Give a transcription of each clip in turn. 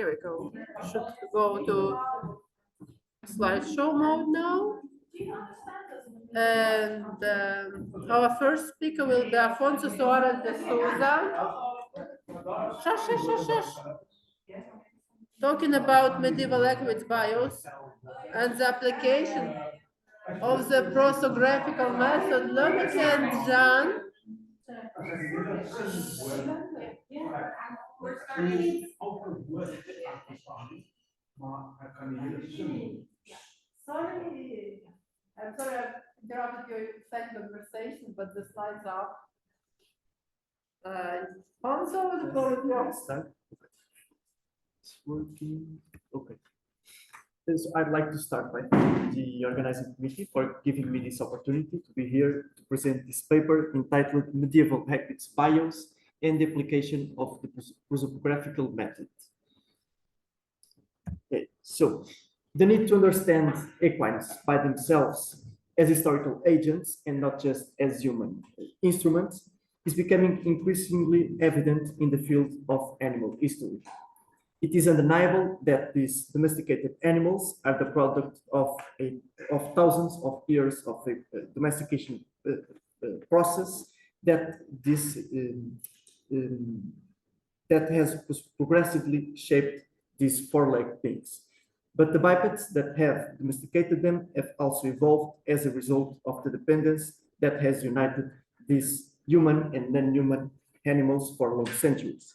Here we go. Should go to slideshow mode now. And our first speaker will be Afonso Sousa. Shush. Talking about medieval Equids Bios and the application of the prosopographical method. Look and John. Sorry, I'm sorry I interrupted your second conversation, but the slides are up. Also, the floor is yours. It's working. Okay. So I'd like to start by thanking the organizing committee for giving me this opportunity to be here to present this paper entitled Medieval Equids Bios and the Application of the Prosopographical Method. Okay, so the need to understand equines by themselves as historical agents and not just as human instruments is becoming increasingly evident in the field of animal history. It is undeniable that these domesticated animals are the product of thousands of years of a domestication process that has progressively shaped these four-legged beings. But the bipeds that have domesticated them have also evolved as a result of the dependence that has united these human and non-human animals for long centuries.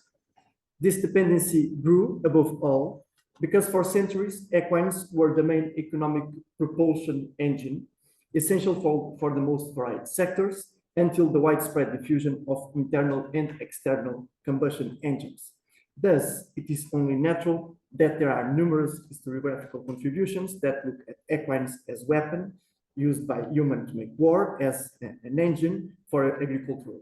This dependency grew above all because for centuries, equines were the main economic propulsion engine, essential for the most varied sectors until the widespread diffusion of internal and external combustion engines. Thus, it is only natural that there are numerous historiographical contributions that look at equines as weapon used by humans to make war, as an engine for agricultural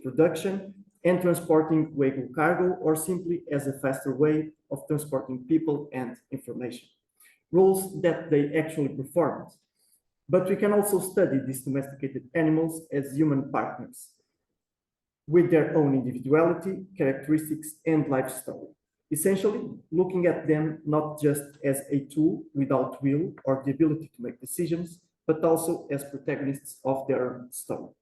production, and transporting vehicle cargo, or simply as a faster way of transporting people and information, roles that they actually performed. But we can also study these domesticated animals as human partners with their own individuality, characteristics, and life story. Essentially, looking at them not just as a tool without will or the ability to make decisions, but also as protagonists of their story.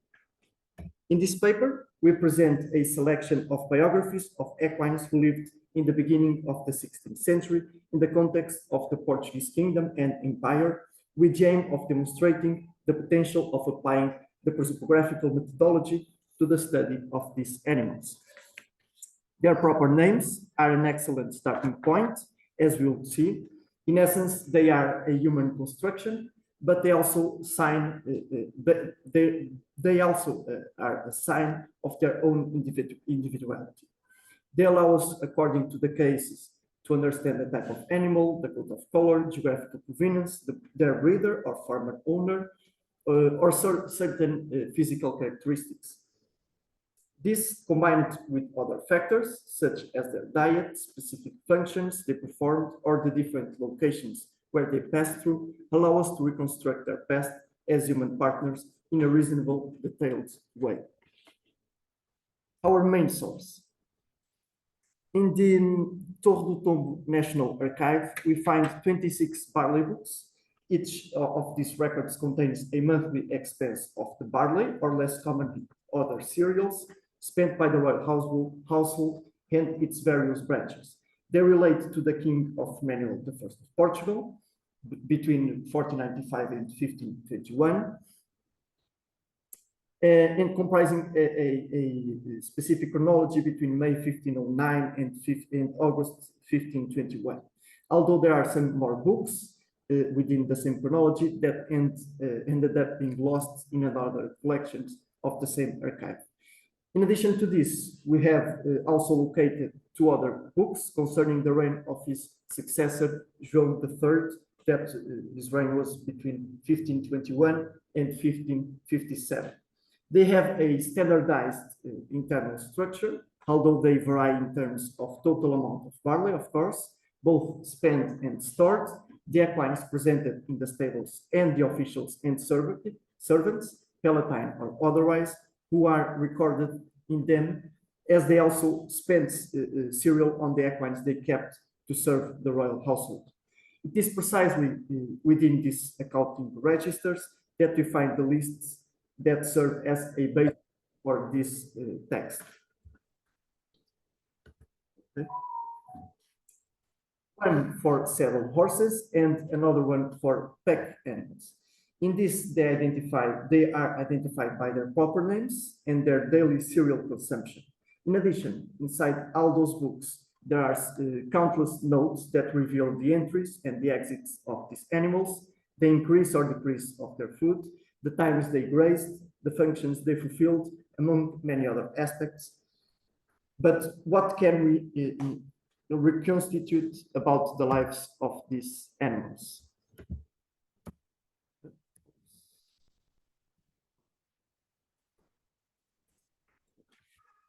In this paper, we present a selection of biographies of equines who lived in the beginning of the 16th century in the context of the Portuguese kingdom and empire, with the aim of demonstrating the potential of applying the prosopographical methodology to the study of these animals. Their proper names are an excellent starting point, as we'll see. In essence, they are a human construction, but they also are a sign of their own individuality. They allow us, according to the cases, to understand the type of animal, the coat of color, geographical provenance, their breeder or former owner, or certain physical characteristics. This, combined with other factors, such as their diet, specific functions they performed, or the different locations where they passed through, allow us to reconstruct their past as human partners in a reasonable, detailed way. Our main source. In the Torre do Tombo National Archive, we find 26 barley books. Each of these records contains a monthly expense of the barley, or less commonly other cereals, spent by the royal household and its various branches. They relate to the King of Manuel I of Portugal between 1495 and 1521, and comprising a specific chronology between May 1509 and August 1521. Although there are some more books within the same chronology that ended up being lost in other collections of the same archive. In addition to this, we have also located two other books concerning the reign of his successor, João III, that his reign was between 1521 and 1557. They have a standardized internal structure, although they vary in terms of total amount of barley, of course, both spent and stored, the equines presented in the stables, and the officials and servants, palatine or otherwise, who are recorded in them, as they also spent cereal on the equines they kept to serve the royal household. It is precisely within these accounting registers that we find the lists that serve as a basis for this text. Okay. One for saddle horses and another one for pack animals. In this, they are identified by their proper names and their daily cereal consumption. In addition, inside all those books, there are countless notes that reveal the entries and the exits of these animals, the increase or decrease of their food, the times they grazed, the functions they fulfilled, among many other aspects. But what can we reconstitute about the lives of these animals?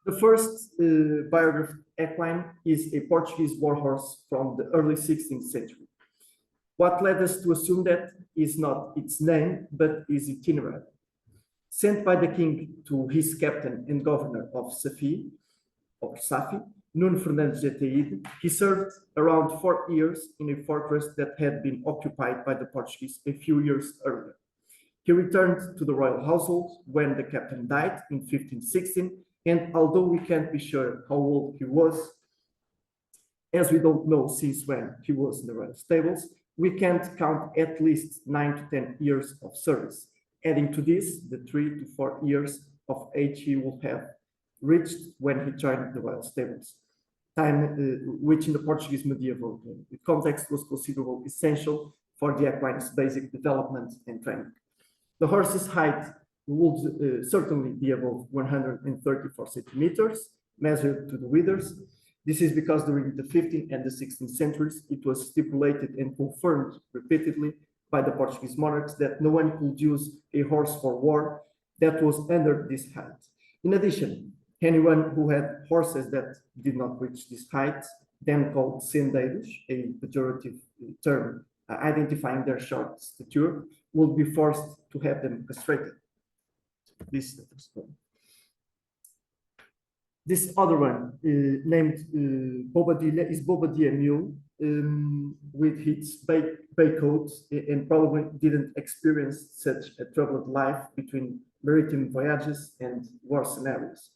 The first biography equine is a Portuguese warhorse from the early 16th century. What led us to assume that is not its name, but its itinerary. Sent by the king to his captain and governor of Safi, Nuno Fernandes de Ataíde, he served around 4 years in a fortress that had been occupied by the Portuguese a few years earlier. He returned to the royal household when the captain died in 1516, and although we can't be sure how old he was, as we don't know since when he was in the royal stables, we can't count at least 9 to 10 years of service. Adding to this, the 3 to 4 years of age he would have reached when he joined the royal stables, time which in the Portuguese medieval context was considerable essential for the equine's basic development and training. The horse's height would certainly be above 134 centimeters, measured to the withers. This is because during the 15th and the 16th centuries, it was stipulated and confirmed repeatedly by the Portuguese monarchs that no one could use a horse for war that was under this height. In addition, anyone who had horses that did not reach this height, then called sendeiros, a pejorative term identifying their short stature, would be forced to have them castrated. This other one, named Bobadilla, is Bobadilla mule with its bay coat, and probably didn't experience such a troubled life between maritime voyages and war scenarios.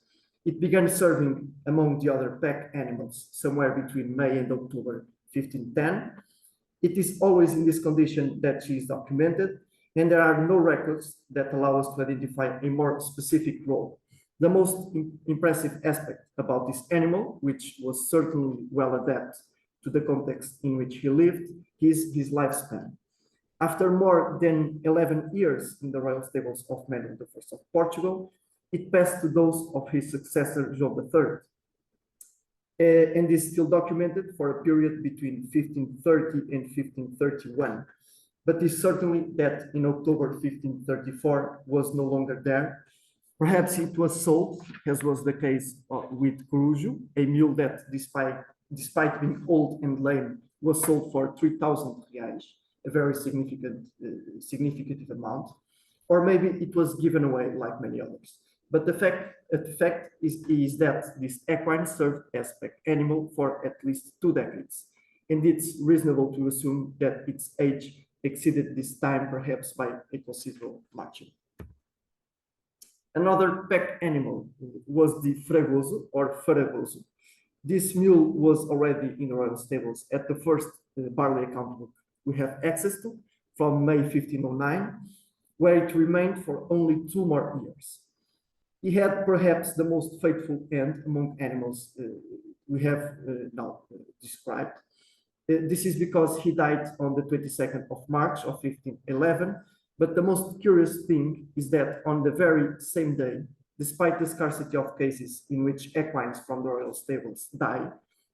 It began serving among the other pack animals somewhere between May and October 1510. It is always in this condition that she is documented, and there are no records that allow us to identify a more specific role. The most impressive aspect about this animal, which was certainly well adapted to the context in which he lived, is his lifespan. After more than 11 years in the royal stables of Manuel I of Portugal, it passed to those of his successor, João III, and is still documented for a period between 1530 and 1531. But it's certainly that in October 1534 was no longer there. Perhaps it was sold, as was the case with Corujo, a mule that, despite being old and lame, was sold for 3,000 reais, a very significant amount. Or maybe it was given away like many others. But the fact is that this equine served as pack animal for at least 2 decades. And it's reasonable to assume that its age exceeded this time perhaps by a considerable margin. Another pack animal was the fragoso or faragoso. This mule was already in the royal stables at the first barley account book we have access to from May 1509, where it remained for only 2 more years. He had perhaps the most faithful end among animals we have now described. This is because he died on the 22nd of March of 1511. But the most curious thing is that on the very same day, despite the scarcity of cases in which equines from the royal stables die,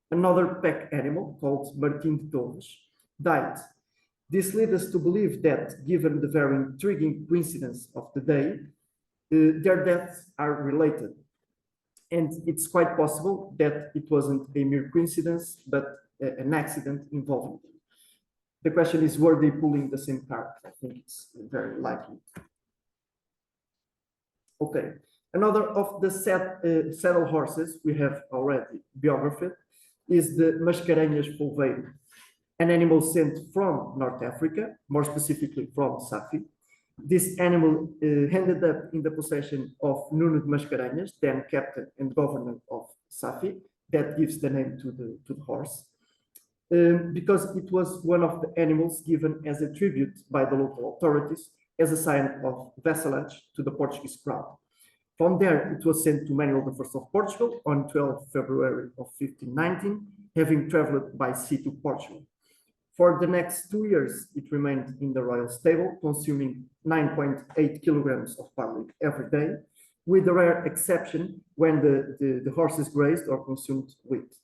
another pack animal called Martin de Torres died. This leads us to believe that, given the very intriguing coincidence of the day, their deaths are related. And it's quite possible that it wasn't a mere coincidence, but an accident involving them. The question is, were they pulling the same cart? I think it's very likely. Okay, another of the saddle horses we have already biographed is the Mascarenhas polveiro, an animal sent from North Africa, more specifically from Safi. This animal ended up in the possession of Nuno de Mascarenhas, then captain and governor of Safi. That gives the name to the horse. Because it was one of the animals given as a tribute by the local authorities as a sign of vassalage to the Portuguese crown. From there, it was sent to Manuel I of Portugal on 12 February of 1519, having traveled by sea to Portugal. For the next 2 years, it remained in the royal stable, consuming 9.8 kilograms of barley every day, with the rare exception when the horses grazed or consumed wheat.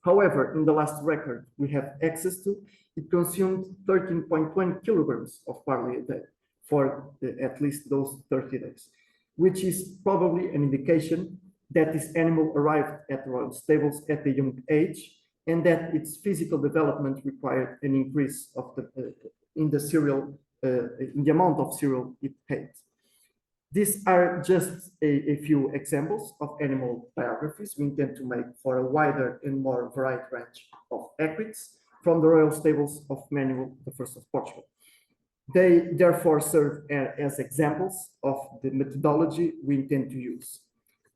However, in the last record we have access to, it consumed 13.1 kilograms of barley a day for at least those 30 days, which is probably an indication that this animal arrived at the royal stables at a young age and that its physical development required an increase of in the amount of cereal it ate. These are just a few examples of animal biographies we intend to make for a wider and more varied range of equids from the royal stables of Manuel I of Portugal. They therefore serve as examples of the methodology we intend to use.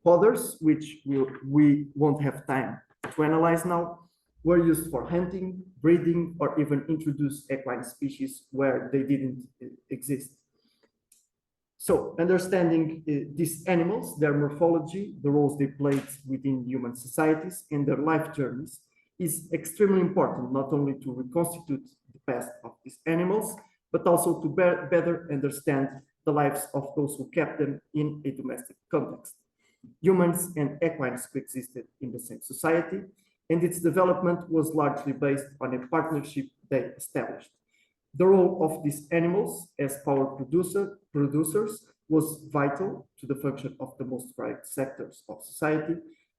Others, which we won't have time to analyze now, were used for hunting, breeding, or even introduce equine species where they didn't exist. So, understanding these animals, their morphology, the roles they played within human societies, and their life journeys is extremely important, not only to reconstitute the past of these animals, but also to better understand the lives of those who kept them in a domestic context. Humans and equines coexisted in the same society, and its development was largely based on a partnership they established. The role of these animals as power producers was vital to the function of the most varied sectors of society,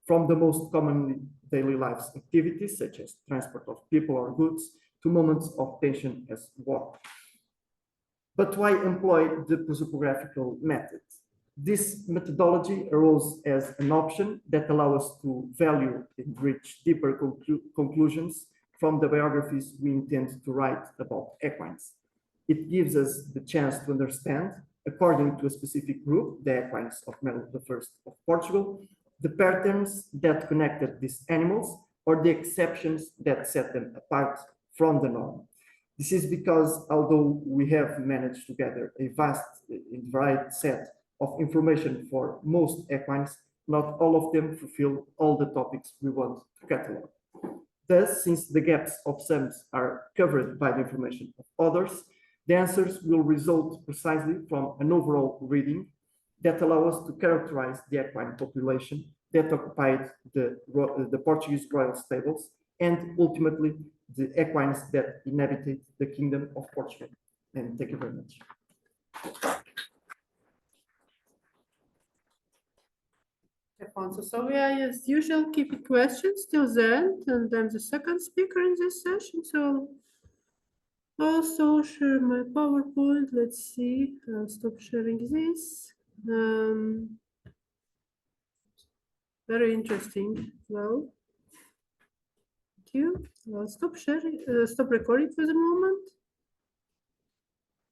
from the most commonly daily lives activities, such as transport of people or goods, to moments of tension as war. But why employ the prosopographical method? This methodology arose as an option that allows us to value and reach deeper conclusions from the biographies we intend to write about equines. It gives us the chance to understand, according to a specific group, the equines of Manuel I of Portugal, the patterns that connected these animals or the exceptions that set them apart from the norm. This is because although we have managed to gather a vast and varied set of information for most equines, not all of them fulfill all the topics we want to catalog. Thus, since the gaps of some are covered by the information of others, the answers will result precisely from an overall reading that allows us to characterize the equine population that occupied the Portuguese royal stables and ultimately the equines that inhabited the Kingdom of Portugal. And thank you very much. Afonso, so we are as usual keeping questions till the end, and I'm the second speaker in this session. So also share my PowerPoint. Let's see. I'll stop sharing this. Very interesting. Well, thank you. I'll stop sharing. Stop recording for the moment.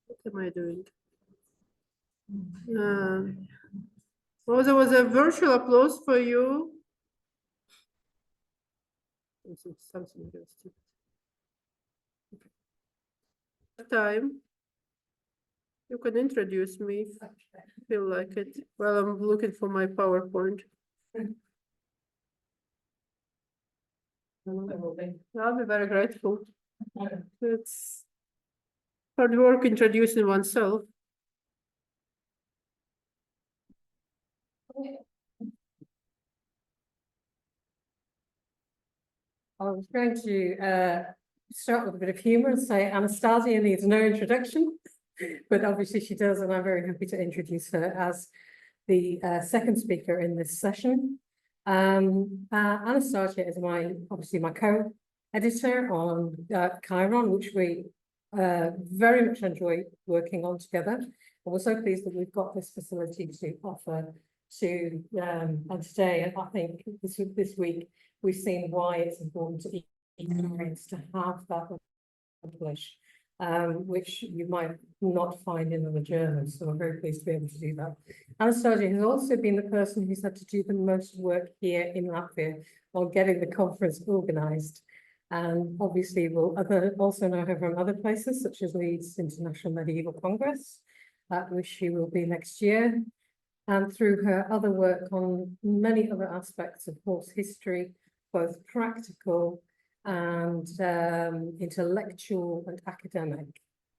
What am I doing? Oh, there was a virtual applause for you. Something else. Okay. Time. You can introduce me if you feel like it. Well, I'm looking for my PowerPoint. I'll be very grateful. It's hard work introducing oneself. I was going to start with a bit of humour and say Anastasia needs no introduction, but obviously she does, and I'm very happy to introduce her as the second speaker in this session. Anastasia is obviously my co-editor on Cheiron, which we very much enjoy working on together. And we're so pleased that we've got this facility to offer to and today, I think this week we've seen why it's important to Equids to have that published, which you might not find in other journals. So I'm very pleased to be able to do that. Anastasia has also been the person who's had to do the most work here in Latvia on getting the conference organised. And obviously we'll also know her from other places, such as Leeds International Medieval Congress, at which she will be next year. And through her other work on many other aspects of horse history, both practical and intellectual and academic.